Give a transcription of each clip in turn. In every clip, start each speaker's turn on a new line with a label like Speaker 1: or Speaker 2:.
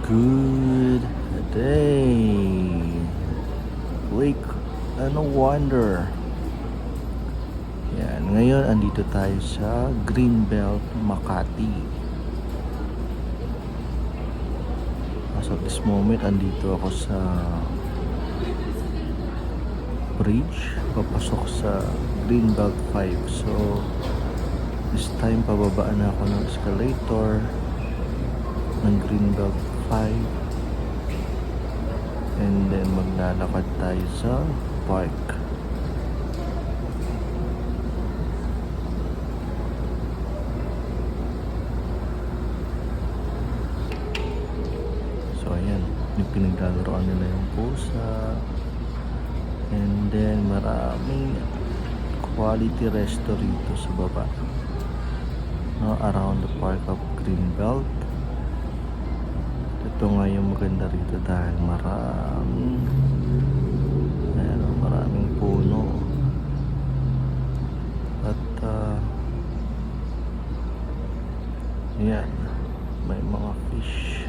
Speaker 1: Good day. Wake ano wonder. Yan, ngayon andito tayo sa Greenbelt, Makati. As of this moment, andito ako sa bridge, papasok sa Greenbelt 5. So, this time pababaan na ako ng escalator ng Greenbelt 5 and then maglalakad tayo sa park. So ayan, yung pinaglalaroan nila yung pusa, and then maraming quality resto rito sa baba, no, around the park of Greenbelt. Ito nga yung maganda rito dahil maraming puno at yan, may mga fish.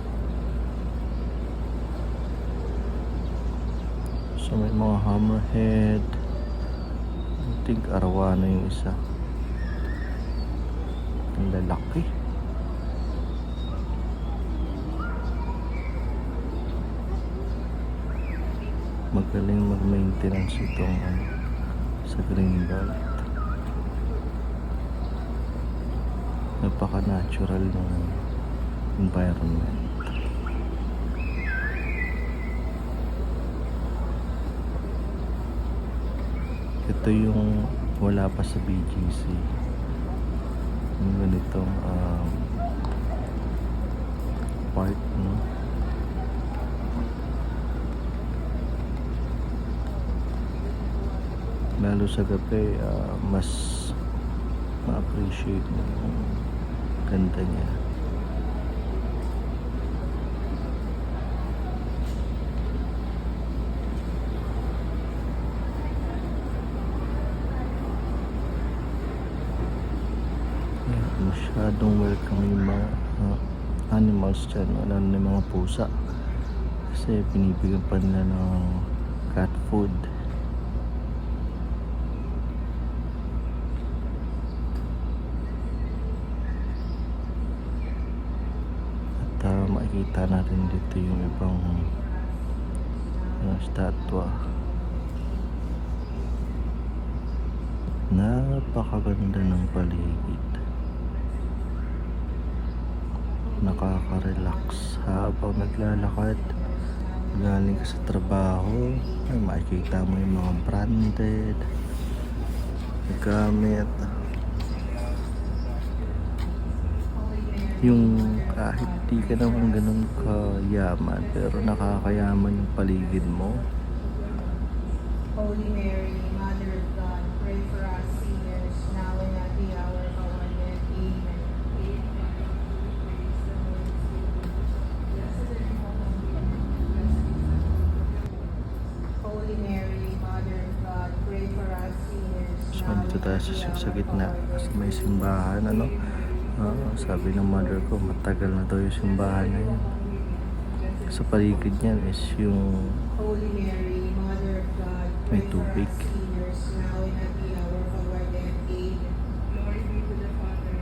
Speaker 1: So may mga hammerhead, I think arawana yung isa, ang lalaki. Magaling mag-maintenance itong sa Greenbelt. Napaka-natural ng environment. Ito yung wala pa sa BGC, yung ganitong park, no? Lalo sa gabi, mas ma-appreciate mo yung ganda niya. Masyadong welcome yung mga animals dyan, wala na yung mga pusa kasi pinibigyan pa nila ng cat food. Makikita natin dito yung ibang statwa. Napakaganda ng paligid, nakaka-relax habang naglalakad galing ka sa trabaho. Ay, makikita mo yung mga branded gamit, yung kahit di ka naman ganun kayaman pero nakakayaman yung paligid mo.
Speaker 2: Holy Mary, Mother of God, pray for us sinners, now and at the hour of our death. Amen. Holy Mary, Mother of God, pray for us sinners,
Speaker 1: So
Speaker 2: now
Speaker 1: dito
Speaker 2: and
Speaker 1: tayo
Speaker 2: at the hour
Speaker 1: sa
Speaker 2: of
Speaker 1: gitna
Speaker 2: our
Speaker 1: kasi
Speaker 2: death.
Speaker 1: may simbahan, ano. Sabi ng mother ko, matagal na daw yung simbahan na yun. Sa paligid niyan is yung
Speaker 2: Holy Mary, Mother of God,
Speaker 1: may
Speaker 2: pray for
Speaker 1: tubig.
Speaker 2: us sinners, now and at the hour of our death. Amen.
Speaker 3: Glory be to the Father.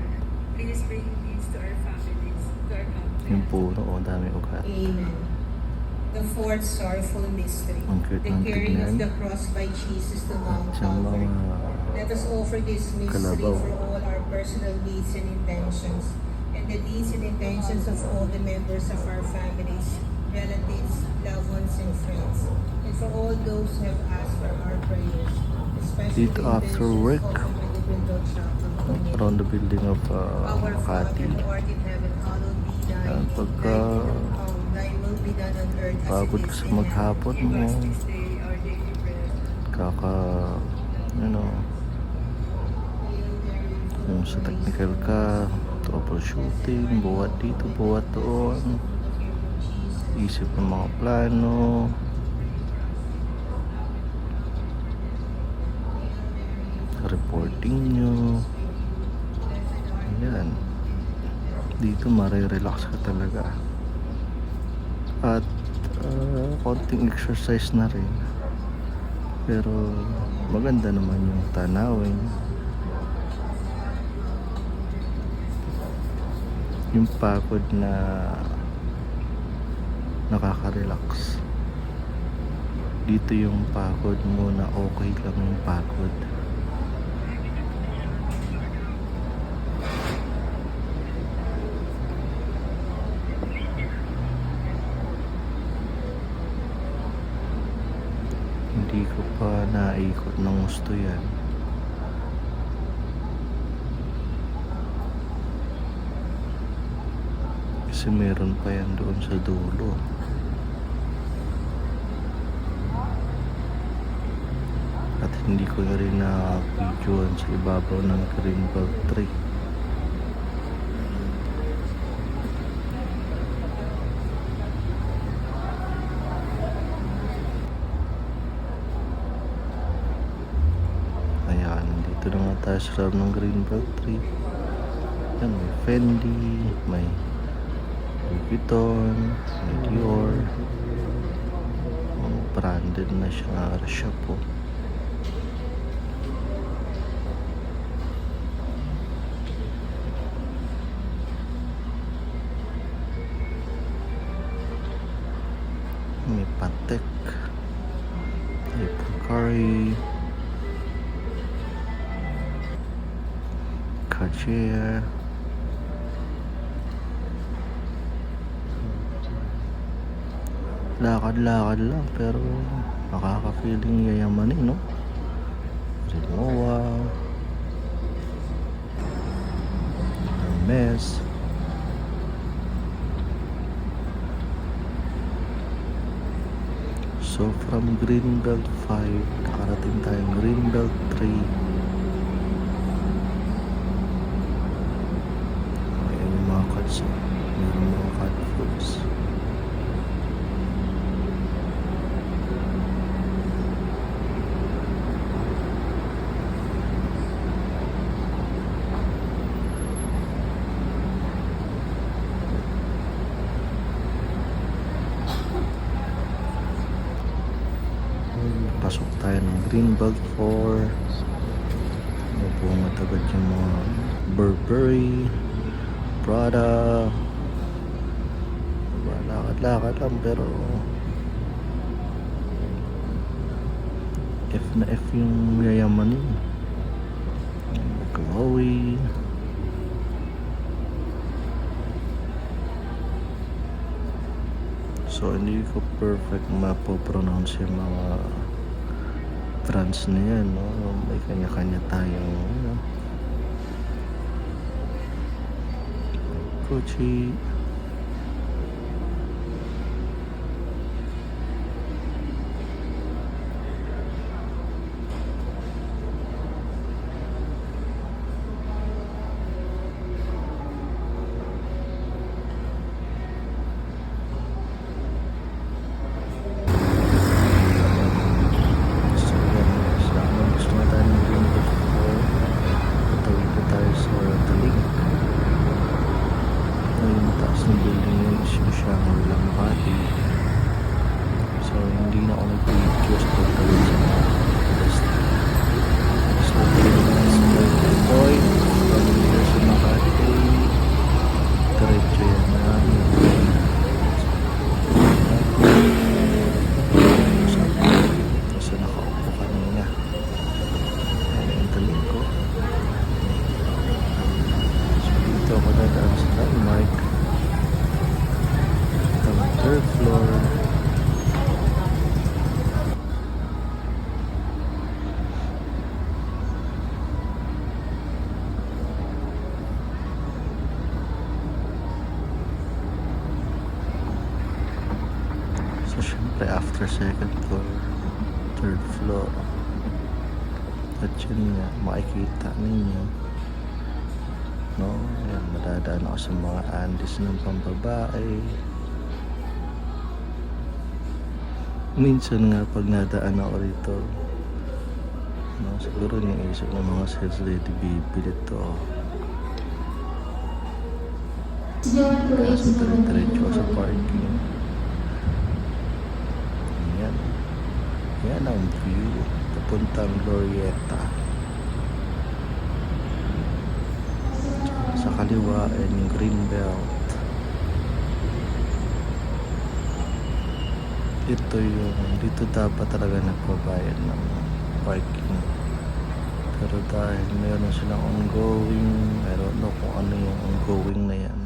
Speaker 3: Please bring peace to our families, to our country.
Speaker 1: Yung puno, dami ugat.
Speaker 2: Amen. The fourth sorrowful mystery,
Speaker 1: Ang cute
Speaker 2: the
Speaker 1: ng
Speaker 2: carrying of
Speaker 1: tignan.
Speaker 2: the cross by Jesus to Mount
Speaker 1: Siyang
Speaker 2: Calvary.
Speaker 1: mga
Speaker 2: Let us offer this mystery
Speaker 1: kalabaw.
Speaker 2: for all our personal needs and intentions, and the needs and intentions of all the members of our families, relatives, loved ones, and friends, and for all those who have asked for our prayers, especially
Speaker 1: Dito
Speaker 2: the
Speaker 1: after
Speaker 2: intentions
Speaker 1: work,
Speaker 2: offered by the Greenbelt Chapel Committee.
Speaker 1: around the building of
Speaker 2: Our Father,
Speaker 1: Makati.
Speaker 2: who art in heaven, hallowed be thy
Speaker 1: Yan,
Speaker 2: name.
Speaker 1: pagka
Speaker 2: Thy will be done on earth as it
Speaker 1: pagod ka
Speaker 2: is
Speaker 1: sa
Speaker 2: in heaven.
Speaker 1: maghapon
Speaker 3: Give
Speaker 1: mo,
Speaker 3: us this day our daily bread.
Speaker 1: yung sa technical ka, troubleshooting, buhat dito, buhat doon, isip ng mga plano, reporting nyo. Ayan, dito marirelax ka talaga. at konting exercise na rin. Pero maganda naman yung tanawin, yung pagod na nakaka-relax. Dito yung pagod mo na okay lang yung pagod. Hindi ko pa naikot ng gusto yan. Kasi meron pa yan doon sa dulo. At hindi ko na rin na-videoan sa ibabaw ng greenbelt tree. Ayan, dito na nga tayo sa loob ng greenbelt tree. Yan, may Fendi, may Louis Vuitton, may Dior. Branded na siya shop po. May Patek, may Pocari, Cartier. Lakad-lakad lang pero nakaka-feeling yayamanin, no? Rimowa, Hermes. So from Greenbelt 5, nakarating tayong Greenbelt 3. Ayan yung mga cuts, meron mga cut foods. Pasok tayo ng Greenbelt 4. Mabungat agad yung mga Burberry, Prada. Diba, lakad-lakad lang pero F na F yung yayamanin. Chloe. So hindi ko perfect mapopronounce yung mga brands na yan, no? May kanya-kanya tayong Gucci, after second floor, third floor. At yun nga, makikita ninyo, no? Ayan, madadaan ako sa mga Andes ng pambabae. Minsan nga pag nadaan ako rito, no, siguro yung isip ng mga sales lady, bibili to. Kaso dire-diretso sa parking. Yan ang view papuntang Glorieta. Sa kaliwa ay yung Greenbelt. Ito yung dito dapat talaga nagbabayad ng parking. Pero dahil meron silang ongoing, I don't know kung ano yung ongoing na yan.